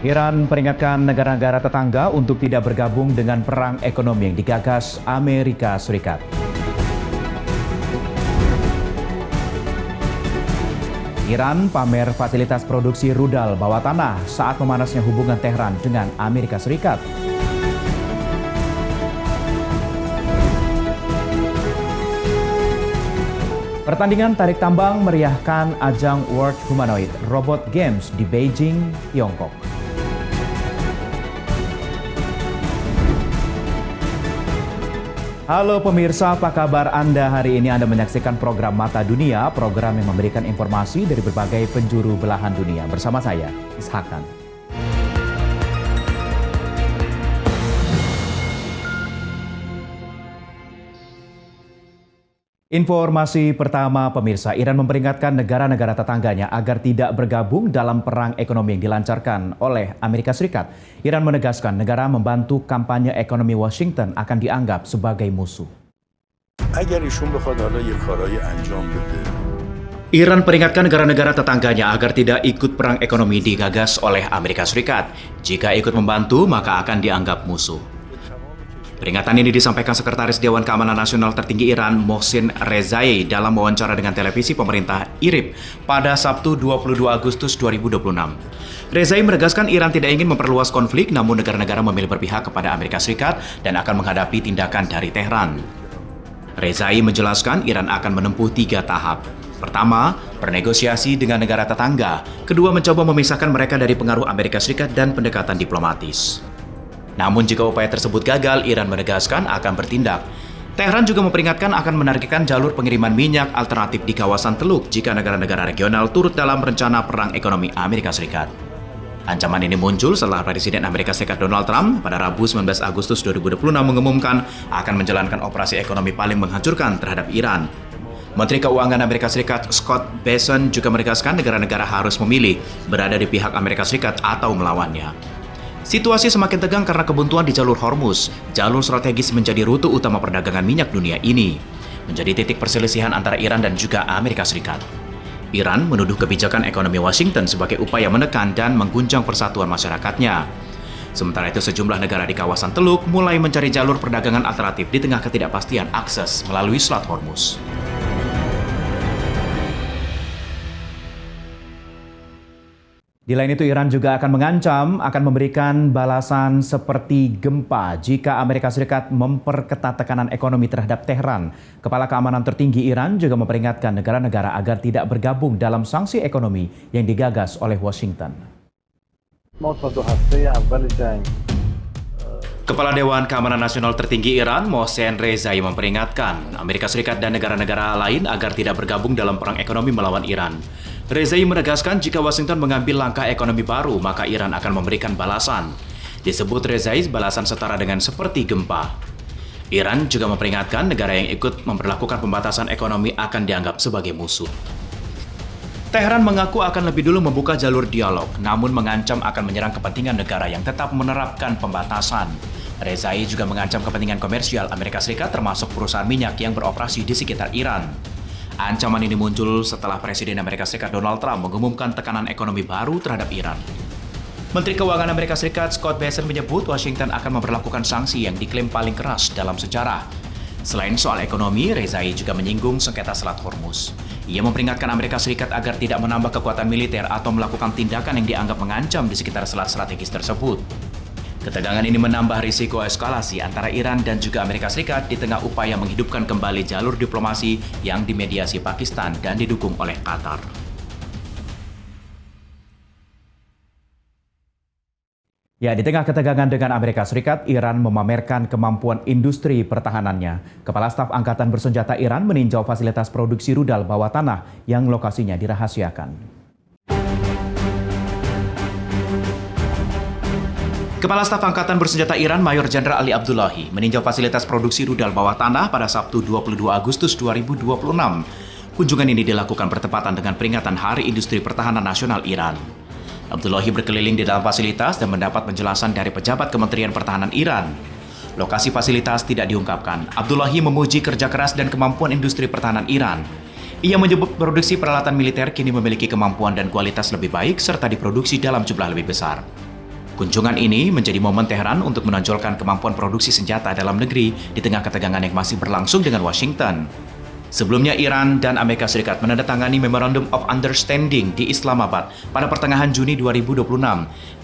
Iran peringatkan negara-negara tetangga untuk tidak bergabung dengan perang ekonomi yang digagas Amerika Serikat. Iran pamer fasilitas produksi rudal bawah tanah saat memanasnya hubungan Tehran dengan Amerika Serikat. Pertandingan tarik tambang meriahkan ajang World Humanoid Robot Games di Beijing, Tiongkok. Halo pemirsa, apa kabar Anda hari ini? Anda menyaksikan program Mata Dunia, program yang memberikan informasi dari berbagai penjuru belahan dunia. Bersama saya, Ishakan. Informasi pertama pemirsa, Iran memperingatkan negara-negara tetangganya agar tidak bergabung dalam perang ekonomi yang dilancarkan oleh Amerika Serikat. Iran menegaskan negara membantu kampanye ekonomi Washington akan dianggap sebagai musuh. Iran peringatkan negara-negara tetangganya agar tidak ikut perang ekonomi digagas oleh Amerika Serikat. Jika ikut membantu, maka akan dianggap musuh. Peringatan ini disampaikan Sekretaris Dewan Keamanan Nasional tertinggi Iran, Mohsen Rezai, dalam wawancara dengan televisi pemerintah IRIB pada Sabtu 22 Agustus 2026. Rezai menegaskan Iran tidak ingin memperluas konflik, namun negara-negara memilih berpihak kepada Amerika Serikat dan akan menghadapi tindakan dari Tehran. Rezai menjelaskan Iran akan menempuh 3 tahap. Pertama, bernegosiasi dengan negara tetangga. Kedua, mencoba memisahkan mereka dari pengaruh Amerika Serikat dan pendekatan diplomatis. Namun jika upaya tersebut gagal, Iran menegaskan akan bertindak. Tehran juga memperingatkan akan menargetkan jalur pengiriman minyak alternatif di kawasan Teluk jika negara-negara regional turut dalam rencana perang ekonomi Amerika Serikat. Ancaman ini muncul setelah Presiden Amerika Serikat Donald Trump pada Rabu 19 Agustus 2026 mengumumkan akan menjalankan operasi ekonomi paling menghancurkan terhadap Iran. Menteri Keuangan Amerika Serikat Scott Bessent juga menegaskan negara-negara harus memilih berada di pihak Amerika Serikat atau melawannya. Situasi semakin tegang karena kebuntuan di jalur Hormuz. Jalur strategis menjadi rute utama perdagangan minyak dunia ini. Menjadi titik perselisihan antara Iran dan juga Amerika Serikat. Iran menuduh kebijakan ekonomi Washington sebagai upaya menekan dan mengguncang persatuan masyarakatnya. Sementara itu sejumlah negara di kawasan Teluk mulai mencari jalur perdagangan alternatif di tengah ketidakpastian akses melalui Selat Hormuz. Di lain itu, Iran juga akan mengancam akan memberikan balasan seperti gempa jika Amerika Serikat memperketat tekanan ekonomi terhadap Tehran. Kepala Keamanan Tertinggi Iran juga memperingatkan negara-negara agar tidak bergabung dalam sanksi ekonomi yang digagas oleh Washington. Kepala Dewan Keamanan Nasional Tertinggi Iran, Mohsen Rezai, memperingatkan Amerika Serikat dan negara-negara lain agar tidak bergabung dalam perang ekonomi melawan Iran. Rezai menegaskan jika Washington mengambil langkah ekonomi baru, maka Iran akan memberikan balasan. Disebut Rezai, balasan setara dengan seperti gempa. Iran juga memperingatkan negara yang ikut memperlakukan pembatasan ekonomi akan dianggap sebagai musuh. Tehran mengaku akan lebih dulu membuka jalur dialog, namun mengancam akan menyerang kepentingan negara yang tetap menerapkan pembatasan. Rezai juga mengancam kepentingan komersial Amerika Serikat termasuk perusahaan minyak yang beroperasi di sekitar Iran. Ancaman ini muncul setelah Presiden Amerika Serikat Donald Trump mengumumkan tekanan ekonomi baru terhadap Iran. Menteri Keuangan Amerika Serikat Scott Bessent menyebut Washington akan memperlakukan sanksi yang diklaim paling keras dalam sejarah. Selain soal ekonomi, Rezai juga menyinggung sengketa Selat Hormuz. Ia memperingatkan Amerika Serikat agar tidak menambah kekuatan militer atau melakukan tindakan yang dianggap mengancam di sekitar selat strategis tersebut. Ketegangan ini menambah risiko eskalasi antara Iran dan juga Amerika Serikat di tengah upaya menghidupkan kembali jalur diplomasi yang dimediasi Pakistan dan didukung oleh Qatar. Ya, di tengah ketegangan dengan Amerika Serikat, Iran memamerkan kemampuan industri pertahanannya. Kepala Staf Angkatan Bersenjata Iran meninjau fasilitas produksi rudal bawah tanah yang lokasinya dirahasiakan. Kepala Staf Angkatan Bersenjata Iran Mayor Jenderal Ali Abdullahi meninjau fasilitas produksi rudal bawah tanah pada Sabtu 22 Agustus 2026. Kunjungan ini dilakukan bertepatan dengan peringatan Hari Industri Pertahanan Nasional Iran. Abdullahi berkeliling di dalam fasilitas dan mendapat penjelasan dari pejabat Kementerian Pertahanan Iran. Lokasi fasilitas tidak diungkapkan. Abdullahi memuji kerja keras dan kemampuan industri pertahanan Iran. Ia menyebut produksi peralatan militer kini memiliki kemampuan dan kualitas lebih baik serta diproduksi dalam jumlah lebih besar. Kunjungan ini menjadi momen Teheran untuk menonjolkan kemampuan produksi senjata dalam negeri di tengah ketegangan yang masih berlangsung dengan Washington. Sebelumnya, Iran dan Amerika Serikat menandatangani Memorandum of Understanding di Islamabad pada pertengahan Juni 2026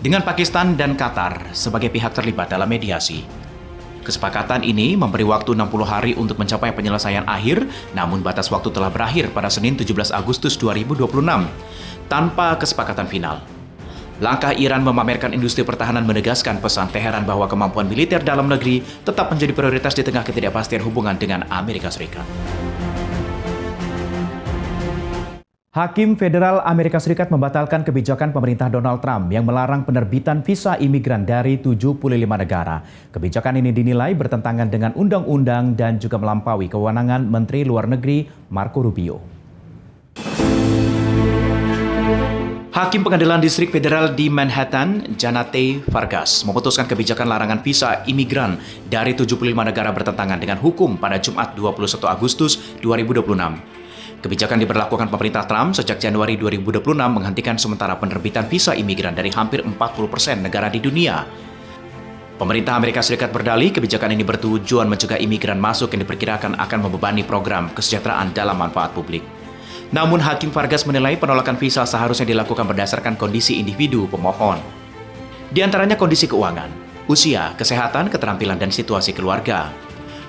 dengan Pakistan dan Qatar sebagai pihak terlibat dalam mediasi. Kesepakatan ini memberi waktu 60 hari untuk mencapai penyelesaian akhir, namun batas waktu telah berakhir pada Senin 17 Agustus 2026 tanpa kesepakatan final. Langkah Iran memamerkan industri pertahanan menegaskan pesan Teheran bahwa kemampuan militer dalam negeri tetap menjadi prioritas di tengah ketidakpastian hubungan dengan Amerika Serikat. Hakim Federal Amerika Serikat membatalkan kebijakan pemerintah Donald Trump yang melarang penerbitan visa imigran dari 75 negara. Kebijakan ini dinilai bertentangan dengan undang-undang dan juga melampaui kewenangan Menteri Luar Negeri Marco Rubio. Hakim Pengadilan Distrik Federal di Manhattan, Janate Vargas, memutuskan kebijakan larangan visa imigran dari 75 negara bertentangan dengan hukum pada Jumat 21 Agustus 2026. Kebijakan diberlakukan pemerintah Trump sejak Januari 2026 menghentikan sementara penerbitan visa imigran dari hampir 40% negara di dunia. Pemerintah Amerika Serikat berdalih kebijakan ini bertujuan mencegah imigran masuk yang diperkirakan akan membebani program kesejahteraan dalam manfaat publik. Namun Hakim Vargas menilai penolakan visa seharusnya dilakukan berdasarkan kondisi individu pemohon. Di antaranya kondisi keuangan, usia, kesehatan, keterampilan, dan situasi keluarga.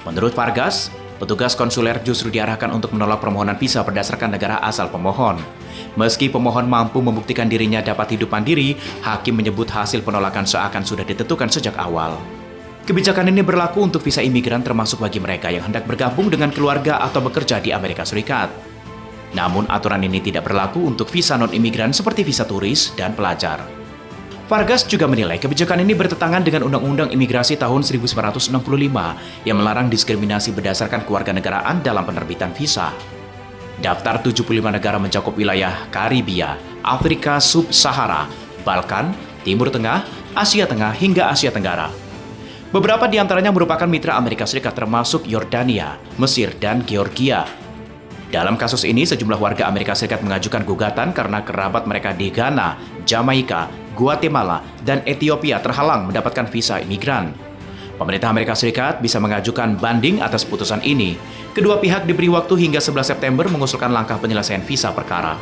Menurut Vargas, petugas konsuler justru diarahkan untuk menolak permohonan visa berdasarkan negara asal pemohon. Meski pemohon mampu membuktikan dirinya dapat hidup mandiri, hakim menyebut hasil penolakan seakan sudah ditentukan sejak awal. Kebijakan ini berlaku untuk visa imigran termasuk bagi mereka yang hendak bergabung dengan keluarga atau bekerja di Amerika Serikat. Namun aturan ini tidak berlaku untuk visa non-imigran seperti visa turis dan pelajar. Vargas juga menilai kebijakan ini bertentangan dengan Undang-Undang Imigrasi tahun 1965 yang melarang diskriminasi berdasarkan kewarganegaraan dalam penerbitan visa. Daftar 75 negara mencakup wilayah Karibia, Afrika Sub-Sahara, Balkan, Timur Tengah, Asia Tengah hingga Asia Tenggara. Beberapa di antaranya merupakan mitra Amerika Serikat termasuk Yordania, Mesir, dan Georgia. Dalam kasus ini, sejumlah warga Amerika Serikat mengajukan gugatan karena kerabat mereka di Ghana, Jamaika, Guatemala, dan Ethiopia terhalang mendapatkan visa imigran. Pemerintah Amerika Serikat bisa mengajukan banding atas putusan ini. Kedua pihak diberi waktu hingga 11 September mengusulkan langkah penyelesaian visa perkara.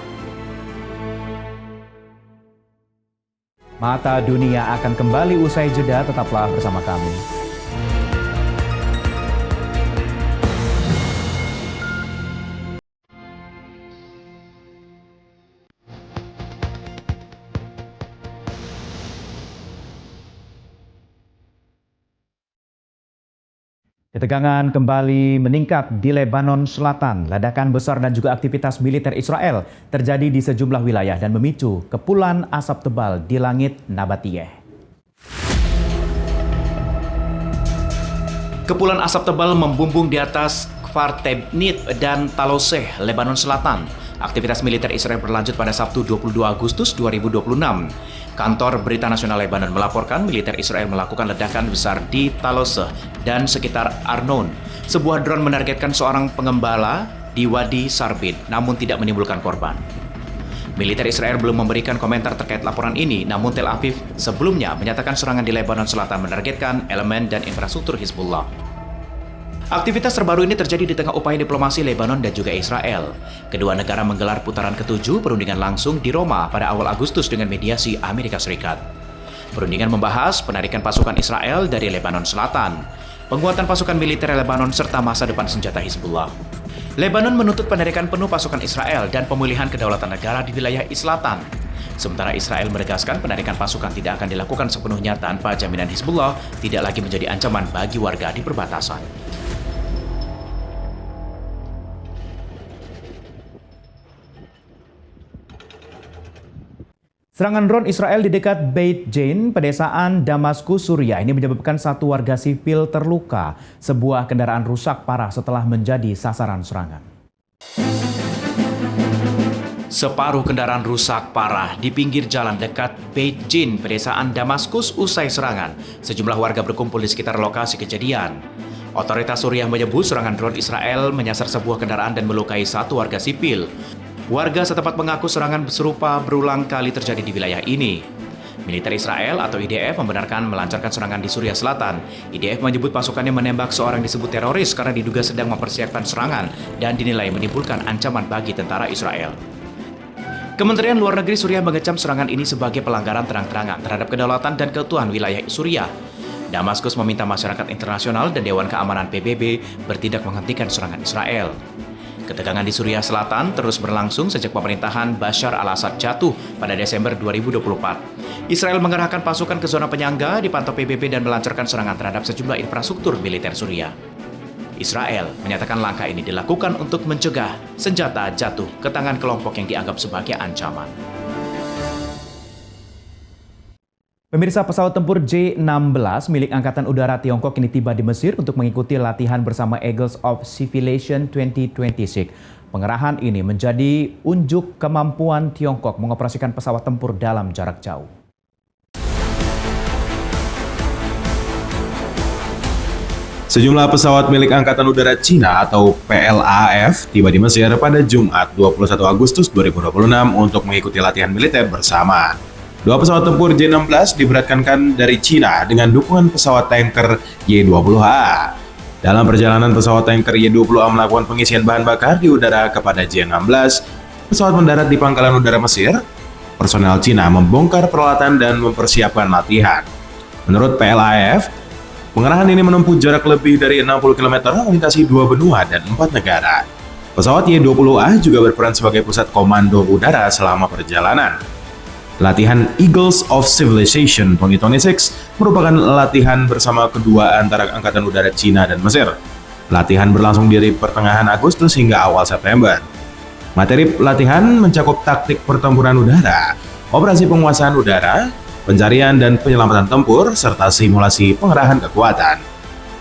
Mata Dunia akan kembali usai jeda, tetaplah bersama kami. Ketegangan kembali meningkat di Lebanon Selatan. Ledakan besar dan juga aktivitas militer Israel terjadi di sejumlah wilayah dan memicu kepulan asap tebal di langit Nabatiyeh. Kepulan asap tebal membumbung di atas Kfar Tebnit dan Taloseh, Lebanon Selatan. Aktivitas militer Israel berlanjut pada Sabtu 22 Agustus 2026. Kantor Berita Nasional Lebanon melaporkan militer Israel melakukan ledakan besar di Taloseh dan sekitar Arnon. Sebuah drone menargetkan seorang pengembala di Wadi Sarbid, namun tidak menimbulkan korban. Militer Israel belum memberikan komentar terkait laporan ini, namun Tel Aviv sebelumnya menyatakan serangan di Lebanon Selatan menargetkan elemen dan infrastruktur Hizbullah. Aktivitas terbaru ini terjadi di tengah upaya diplomasi Lebanon dan juga Israel. Kedua negara menggelar putaran ke-7 perundingan langsung di Roma pada awal Agustus dengan mediasi Amerika Serikat. Perundingan membahas penarikan pasukan Israel dari Lebanon Selatan, penguatan pasukan militer Lebanon serta masa depan senjata Hizbullah. Lebanon menuntut penarikan penuh pasukan Israel dan pemulihan kedaulatan negara di wilayah Selatan. Sementara Israel menegaskan penarikan pasukan tidak akan dilakukan sepenuhnya tanpa jaminan Hizbullah tidak lagi menjadi ancaman bagi warga di perbatasan. Serangan drone Israel di dekat Beit Jin, pedesaan Damaskus, Suriah ini menyebabkan satu warga sipil terluka. Sebuah kendaraan rusak parah setelah menjadi sasaran serangan. Separuh kendaraan rusak parah di pinggir jalan dekat Beit Jin, pedesaan Damaskus usai serangan. Sejumlah warga berkumpul di sekitar lokasi kejadian. Otoritas Suriah menyebut serangan drone Israel menyasar sebuah kendaraan dan melukai satu warga sipil. Warga setempat mengaku serangan serupa berulang kali terjadi di wilayah ini. Militer Israel atau IDF membenarkan melancarkan serangan di Suriah Selatan. IDF menyebut pasukannya menembak seorang disebut teroris karena diduga sedang mempersiapkan serangan dan dinilai menimbulkan ancaman bagi tentara Israel. Kementerian Luar Negeri Suriah mengecam serangan ini sebagai pelanggaran terang-terangan terhadap kedaulatan dan keutuhan wilayah Suriah. Damaskus meminta masyarakat internasional dan Dewan Keamanan PBB bertindak menghentikan serangan Israel. Ketegangan di Suriah Selatan terus berlangsung sejak pemerintahan Bashar al-Assad jatuh pada Desember 2024. Israel mengerahkan pasukan ke zona penyangga, dipantau PBB dan melancarkan serangan terhadap sejumlah infrastruktur militer Suriah. Israel menyatakan langkah ini dilakukan untuk mencegah senjata jatuh ke tangan kelompok yang dianggap sebagai ancaman. Pemirsa, pesawat tempur J-16 milik Angkatan Udara Tiongkok ini tiba di Mesir untuk mengikuti latihan bersama Eagles of Civilization 2026. Pengerahan ini menjadi unjuk kemampuan Tiongkok mengoperasikan pesawat tempur dalam jarak jauh. Sejumlah pesawat milik Angkatan Udara Cina atau PLAF tiba di Mesir pada Jumat 21 Agustus 2026 untuk mengikuti latihan militer bersama. Dua pesawat tempur J-16 diberangkatkan dari Cina dengan dukungan pesawat tanker Y-20A. Dalam perjalanan pesawat tanker Y-20A melakukan pengisian bahan bakar di udara kepada J-16, pesawat mendarat di pangkalan udara Mesir. Personel Cina membongkar peralatan dan mempersiapkan latihan. Menurut PLAF, pengerahan ini menempuh jarak lebih dari 60 km melintasi 2 benua dan 4 negara. Pesawat Y-20A juga berperan sebagai pusat komando udara selama perjalanan. Latihan Eagles of Civilization 2026 merupakan latihan bersama kedua antara Angkatan Udara Cina dan Mesir. Latihan berlangsung dari pertengahan Agustus hingga awal September. Materi latihan mencakup taktik pertempuran udara, operasi penguasaan udara, pencarian dan penyelamatan tempur, serta simulasi pengerahan kekuatan.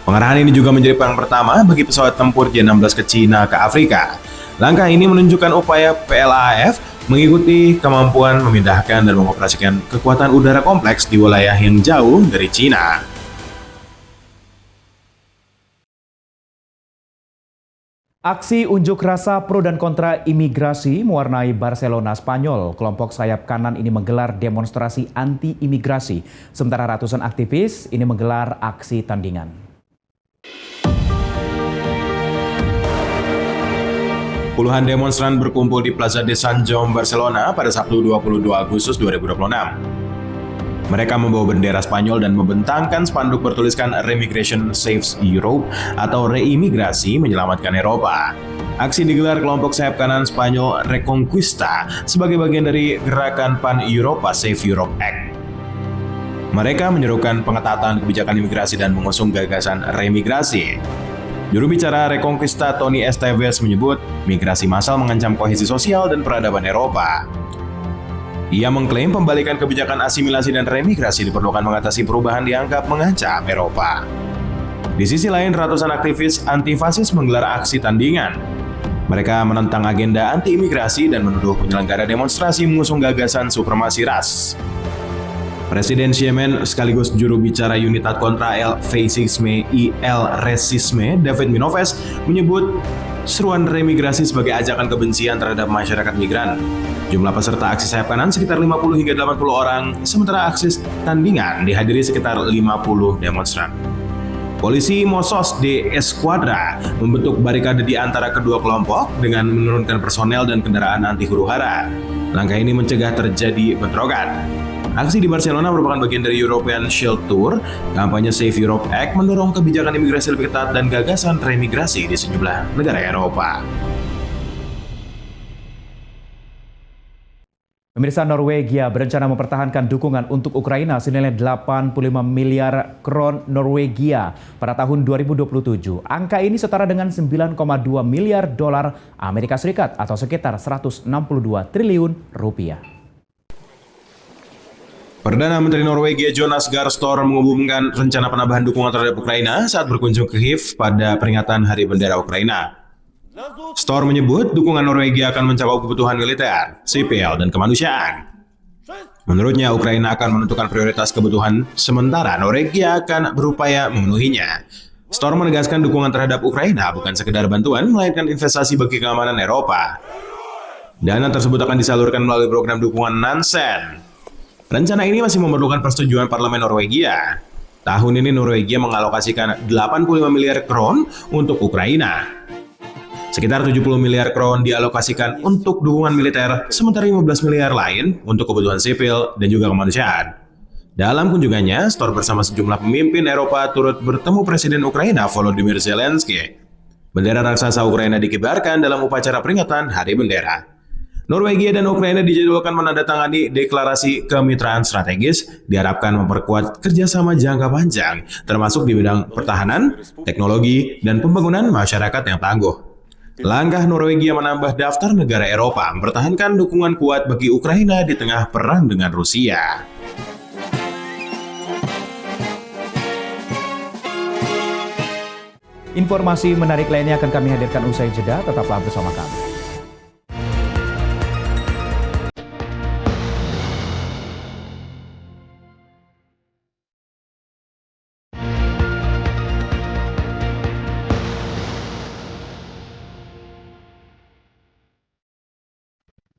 Pengerahan ini juga menjadi perang pertama bagi pesawat tempur J-16 ke Cina ke Afrika. Langkah ini menunjukkan upaya PLAF mengikuti kemampuan memindahkan dan mengoperasikan kekuatan udara kompleks di wilayah yang jauh dari Cina. Aksi unjuk rasa pro dan kontra imigrasi mewarnai Barcelona, Spanyol. Kelompok sayap kanan ini menggelar demonstrasi anti-imigrasi, sementara ratusan aktivis ini menggelar aksi tandingan. Puluhan demonstran berkumpul di Plaza de Sant Jaume, Barcelona pada Sabtu 22 Agustus 2026. Mereka membawa bendera Spanyol dan membentangkan spanduk bertuliskan Remigration Saves Europe atau Reimigrasi Menyelamatkan Eropa. Aksi digelar kelompok sayap kanan Spanyol Reconquista sebagai bagian dari gerakan Pan-Europa Save Europe Act. Mereka menyerukan pengetatan kebijakan imigrasi dan mengusung gagasan remigrasi. Juru bicara Reconquista Tony Esteves menyebut migrasi massal mengancam kohesi sosial dan peradaban Eropa. Ia mengklaim pembalikan kebijakan asimilasi dan remigrasi diperlukan mengatasi perubahan dianggap mengancam Eropa. Di sisi lain, ratusan aktivis anti-fasis menggelar aksi tandingan. Mereka menentang agenda anti-imigrasi dan menuduh penyelenggara demonstrasi mengusung gagasan supremasi ras. Presiden Yemen sekaligus juru bicara Unitat Contra el Fascisme y el Racisme, David Minoves, menyebut seruan remigrasi sebagai ajakan kebencian terhadap masyarakat migran. Jumlah peserta aksi sayap kanan sekitar 50 hingga 80 orang, sementara aksi tandingan dihadiri sekitar 50 demonstran. Polisi Mossos de Esquadra membentuk barikade di antara kedua kelompok dengan menurunkan personel dan kendaraan anti huru-hara. Langkah ini mencegah terjadi bentrokan. Aksi di Barcelona merupakan bagian dari European Shield Tour. Kampanye Save Europe Act mendorong kebijakan imigrasi lebih ketat dan gagasan remigrasi di sejumlah negara Eropa. Pemirsa, Norwegia berencana mempertahankan dukungan untuk Ukraina senilai 85 miliar kron Norwegia pada tahun 2027. Angka ini setara dengan 9,2 miliar dolar Amerika Serikat atau sekitar 162 triliun rupiah. Perdana Menteri Norwegia Jonas Gahr Store mengumumkan rencana penambahan dukungan terhadap Ukraina saat berkunjung ke Kyiv pada peringatan Hari Bendera Ukraina. Store menyebut dukungan Norwegia akan mencakup kebutuhan militer, sipil, dan kemanusiaan. Menurutnya, Ukraina akan menentukan prioritas kebutuhan, sementara Norwegia akan berupaya memenuhinya. Store menegaskan dukungan terhadap Ukraina bukan sekedar bantuan, melainkan investasi bagi keamanan Eropa. Dana tersebut akan disalurkan melalui program dukungan Nansen. Rencana ini masih memerlukan persetujuan parlemen Norwegia. Tahun ini Norwegia mengalokasikan 85 miliar kron untuk Ukraina. Sekitar 70 miliar kron dialokasikan untuk dukungan militer, sementara 15 miliar lain untuk kebutuhan sipil dan juga kemanusiaan. Dalam kunjungannya, Storr bersama sejumlah pemimpin Eropa turut bertemu Presiden Ukraina Volodymyr Zelensky. Bendera raksasa Ukraina dikibarkan dalam upacara peringatan Hari Bendera. Norwegia dan Ukraina dijadwalkan menandatangani deklarasi kemitraan strategis, diharapkan memperkuat kerjasama jangka panjang, termasuk di bidang pertahanan, teknologi, dan pembangunan masyarakat yang tangguh. Langkah Norwegia menambah daftar negara Eropa mempertahankan dukungan kuat bagi Ukraina di tengah perang dengan Rusia. Informasi menarik lainnya akan kami hadirkan usai jeda, tetaplah bersama kami.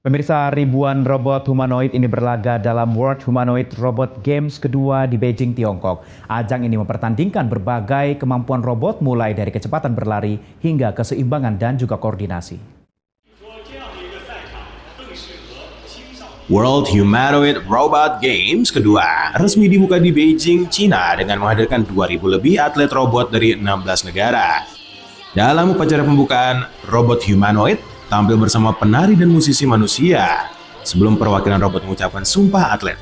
Pemirsa, ribuan robot humanoid ini berlaga dalam World Humanoid Robot Games kedua di Beijing, Tiongkok. Ajang ini mempertandingkan berbagai kemampuan robot mulai dari kecepatan berlari hingga keseimbangan dan juga koordinasi. World Humanoid Robot Games kedua resmi dibuka di Beijing, China dengan menghadirkan 2.000 lebih atlet robot dari 16 negara. Dalam upacara pembukaan, robot humanoid tampil bersama penari dan musisi manusia sebelum perwakilan robot mengucapkan sumpah atlet.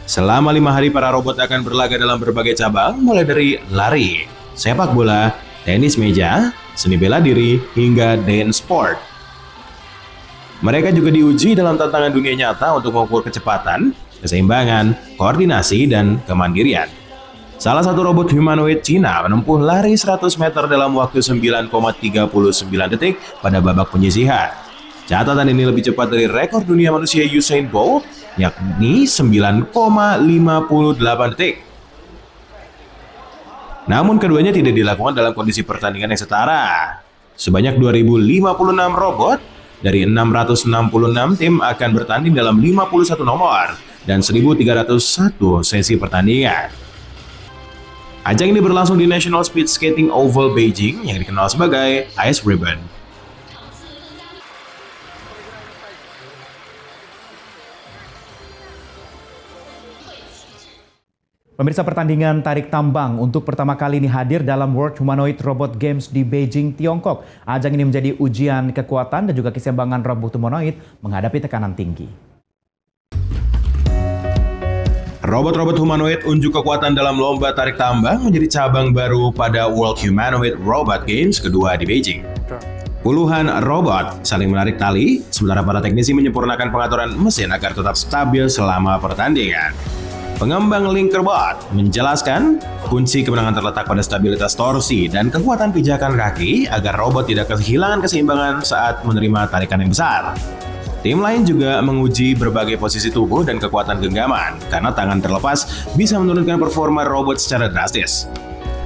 Selama 5 hari para robot akan berlaga dalam berbagai cabang mulai dari lari, sepak bola, tenis meja, seni bela diri, hingga dance sport. Mereka juga diuji dalam tantangan dunia nyata untuk mengukur kecepatan, keseimbangan, koordinasi, dan kemandirian. Salah satu robot humanoid Cina menempuh lari 100 meter dalam waktu 9,39 detik pada babak penyisihan. Catatan ini lebih cepat dari rekor dunia manusia Usain Bolt, yakni 9,58 detik. Namun keduanya tidak dilakukan dalam kondisi pertandingan yang setara. Sebanyak 2.056 robot dari 666 tim akan bertanding dalam 51 nomor dan 1.301 sesi pertandingan. Ajang ini berlangsung di National Speed Skating Oval Beijing yang dikenal sebagai Ice Ribbon. Pemirsa, pertandingan tarik tambang untuk pertama kali ini hadir dalam World Humanoid Robot Games di Beijing, Tiongkok. Ajang ini menjadi ujian kekuatan dan juga keseimbangan robot humanoid menghadapi tekanan tinggi. Robot-robot humanoid unjuk kekuatan dalam lomba tarik tambang menjadi cabang baru pada World Humanoid Robot Games kedua di Beijing. Puluhan robot saling menarik tali, sementara para teknisi menyempurnakan pengaturan mesin agar tetap stabil selama pertandingan. Pengembang Linkerbot menjelaskan kunci kemenangan terletak pada stabilitas torsi dan kekuatan pijakan kaki agar robot tidak kehilangan keseimbangan saat menerima tarikan yang besar. Tim lain juga menguji berbagai posisi tubuh dan kekuatan genggaman, karena tangan terlepas bisa menurunkan performa robot secara drastis.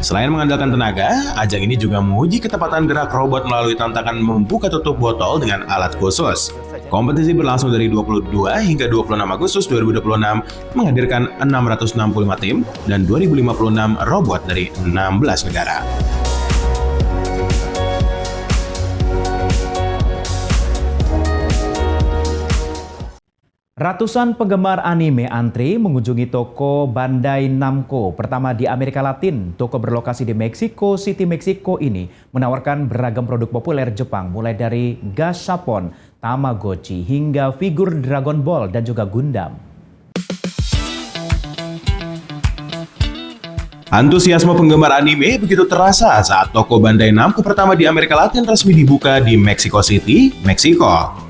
Selain mengandalkan tenaga, ajang ini juga menguji ketepatan gerak robot melalui tantangan membuka tutup botol dengan alat khusus. Kompetisi berlangsung dari 22 hingga 26 Agustus 2026, menghadirkan 665 tim dan 2056 robot dari 16 negara. Ratusan penggemar anime antri mengunjungi toko Bandai Namco pertama di Amerika Latin. Toko berlokasi di Mexico City, Meksiko ini menawarkan beragam produk populer Jepang mulai dari Gashapon, Tamagotchi, hingga figur Dragon Ball dan juga Gundam. Antusiasme penggemar anime begitu terasa saat toko Bandai Namco pertama di Amerika Latin resmi dibuka di Mexico City, Meksiko.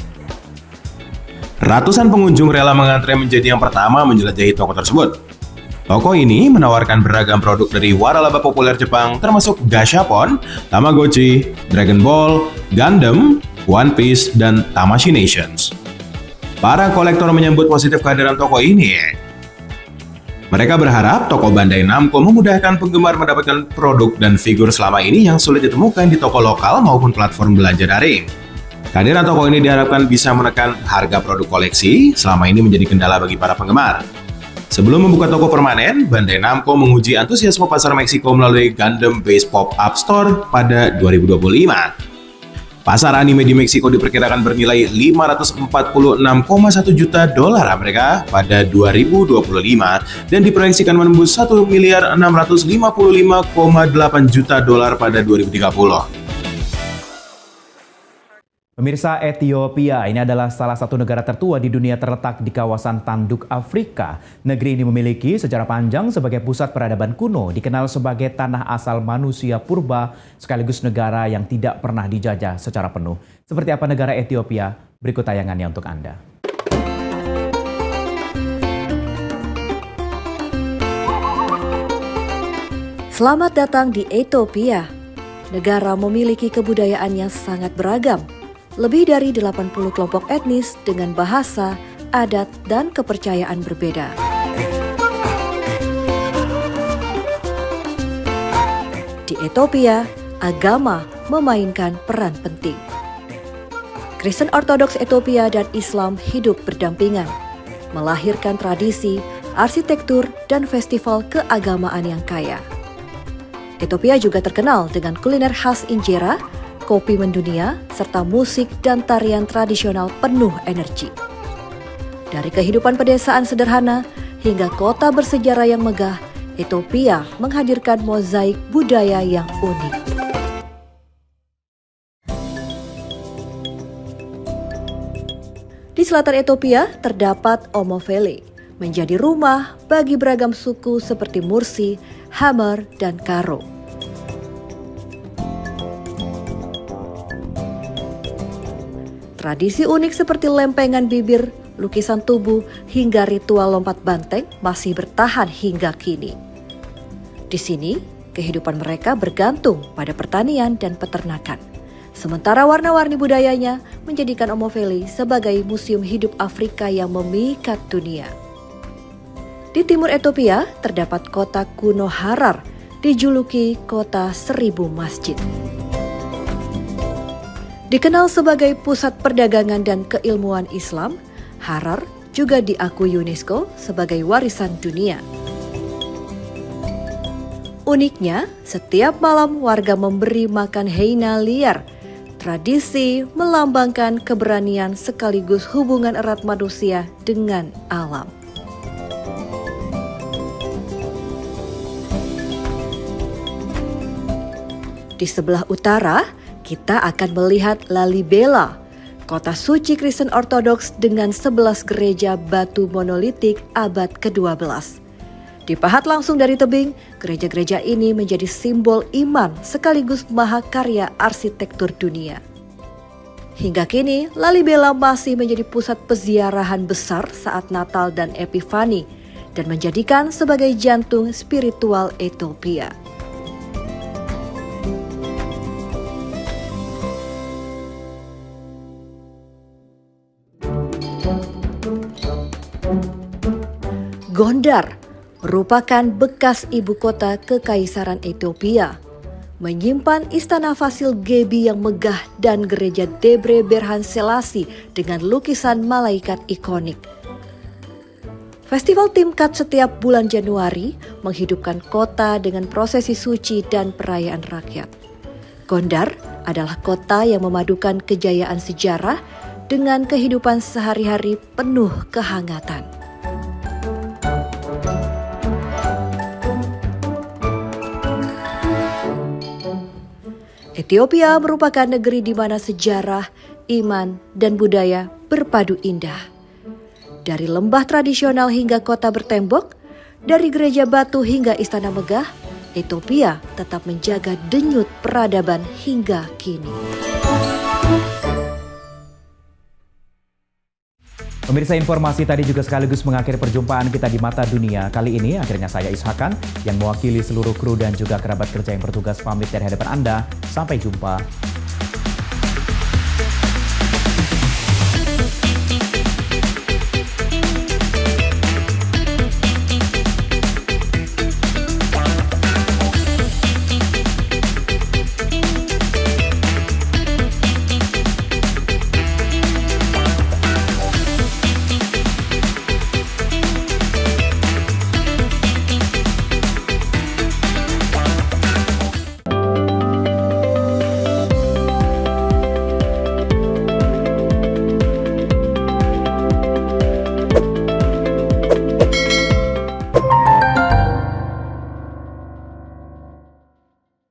Ratusan pengunjung rela mengantre menjadi yang pertama menjelajahi toko tersebut. Toko ini menawarkan beragam produk dari waralaba populer Jepang termasuk Gashapon, Tamagotchi, Dragon Ball, Gundam, One Piece, dan Tamashii Nations. Para kolektor menyambut positif kehadiran toko ini. Mereka berharap toko Bandai Namco memudahkan penggemar mendapatkan produk dan figur selama ini yang sulit ditemukan di toko lokal maupun platform belanja daring. Kehadiran toko ini diharapkan bisa menekan harga produk koleksi selama ini menjadi kendala bagi para penggemar. Sebelum membuka toko permanen, Bandai Namco menguji antusiasme pasar Meksiko melalui Gundam-based pop-up store pada 2025. Pasar anime di Meksiko diperkirakan bernilai 546,1 juta dolar Amerika pada 2025 dan diproyeksikan menembus 1.655,8 juta dolar pada 2030. Pemirsa, Ethiopia ini adalah salah satu negara tertua di dunia terletak di kawasan tanduk Afrika. Negeri ini memiliki sejarah panjang sebagai pusat peradaban kuno, dikenal sebagai tanah asal manusia purba, sekaligus negara yang tidak pernah dijajah secara penuh. Seperti apa negara Ethiopia? Berikut tayangannya untuk Anda. Selamat datang di Ethiopia. Negara memiliki kebudayaan yang sangat beragam. Lebih dari 80 kelompok etnis dengan bahasa, adat, dan kepercayaan berbeda. Di Ethiopia, agama memainkan peran penting. Kristen Ortodoks Ethiopia dan Islam hidup berdampingan, melahirkan tradisi, arsitektur, dan festival keagamaan yang kaya. Ethiopia juga terkenal dengan kuliner khas injera, kopi mendunia, serta musik dan tarian tradisional penuh energi. Dari kehidupan pedesaan sederhana hingga kota bersejarah yang megah, Ethiopia menghadirkan mozaik budaya yang unik. Di selatan Ethiopia terdapat Omofele, menjadi rumah bagi beragam suku seperti Mursi, Hamar, dan Karo. Tradisi unik seperti lempengan bibir, lukisan tubuh, hingga ritual lompat banteng masih bertahan hingga kini. Di sini, kehidupan mereka bergantung pada pertanian dan peternakan. Sementara warna-warni budayanya menjadikan Omofele sebagai museum hidup Afrika yang memikat dunia. Di timur Ethiopia terdapat kota kuno Harar, dijuluki kota 1000 masjid. Dikenal sebagai pusat perdagangan dan keilmuan Islam, Harar juga diakui UNESCO sebagai warisan dunia. Uniknya, setiap malam warga memberi makan hyena liar. Tradisi melambangkan keberanian sekaligus hubungan erat manusia dengan alam. Di sebelah utara, kita akan melihat Lalibela, kota suci Kristen Ortodoks dengan 11 gereja batu monolitik abad ke-12. Dipahat langsung dari tebing, gereja-gereja ini menjadi simbol iman sekaligus mahakarya arsitektur dunia. Hingga kini, Lalibela masih menjadi pusat peziarahan besar saat Natal dan Epifani dan menjadikan sebagai jantung spiritual Ethiopia. Gondar merupakan bekas ibu kota Kekaisaran Ethiopia, menyimpan istana Fasil Gebi yang megah dan gereja Debre Berhan Selassie dengan lukisan malaikat ikonik. Festival Timkat setiap bulan Januari menghidupkan kota dengan prosesi suci dan perayaan rakyat. Gondar adalah kota yang memadukan kejayaan sejarah dengan kehidupan sehari-hari penuh kehangatan. Ethiopia merupakan negeri di mana sejarah, iman, dan budaya berpadu indah. Dari lembah tradisional hingga kota bertembok, dari gereja batu hingga istana megah, Ethiopia tetap menjaga denyut peradaban hingga kini. Pemirsa, informasi tadi juga sekaligus mengakhiri perjumpaan kita di Mata Dunia. Kali ini akhirnya saya Ishakan yang mewakili seluruh kru dan juga kerabat kerja yang bertugas pamit dari hadapan Anda. Sampai jumpa.